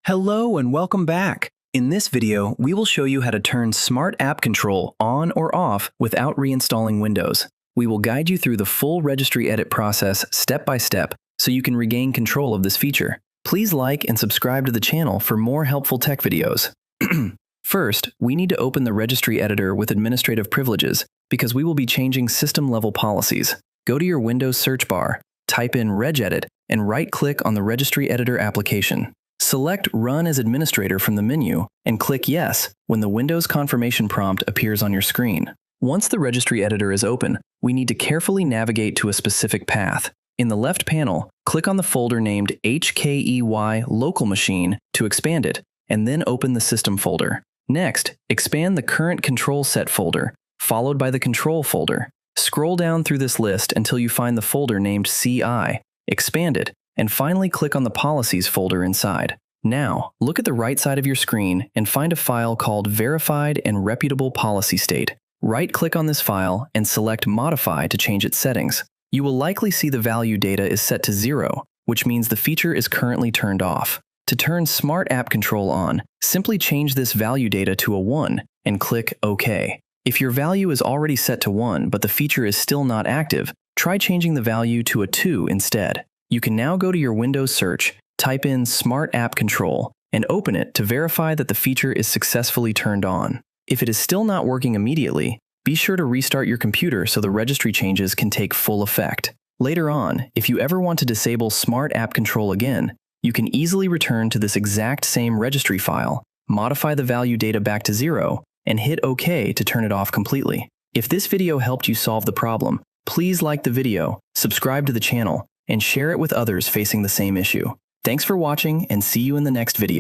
Hello and welcome back. In this video, we will show you how to turn Smart App Control on or off without reinstalling Windows. We will guide you through the full registry edit process step by step so you can regain control of this feature. Please like and subscribe to the channel for more helpful tech videos. First, we need to open the registry editor with administrative privileges because we will be changing system-level policies. Go to your Windows search bar, type in regedit, and right-click on the registry editor application. Select Run as Administrator from the menu and click Yes when the Windows confirmation prompt appears on your screen. Once the registry editor is open, we need to carefully navigate to a specific path. In the left panel, click on the folder named HKEY Local Machine to expand it, and then open the System folder. Next, expand the Current Control Set folder, followed by the Control folder. Scroll down through this list until you find the folder named CI, expand it, and finally click on the Policies folder inside. Now, look at the right side of your screen and find a file called Verified and Reputable Policy State. Right-click on this file and select Modify to change its settings. You will likely see the value data is set to 0, which means the feature is currently turned off. To turn Smart App Control on, simply change this value data to a 1 and click OK. If your value is already set to 1 but the feature is still not active, try changing the value to a 2 instead. You can now go to your Windows search, type in Smart App Control, and open it to verify that the feature is successfully turned on. If it is still not working immediately, be sure to restart your computer so the registry changes can take full effect. Later on, if you ever want to disable Smart App Control again, you can easily return to this exact same registry file, modify the value data back to 0, and hit OK to turn it off completely. If this video helped you solve the problem, please like the video, subscribe to the channel, and share it with others facing the same issue. Thanks for watching and see you in the next video.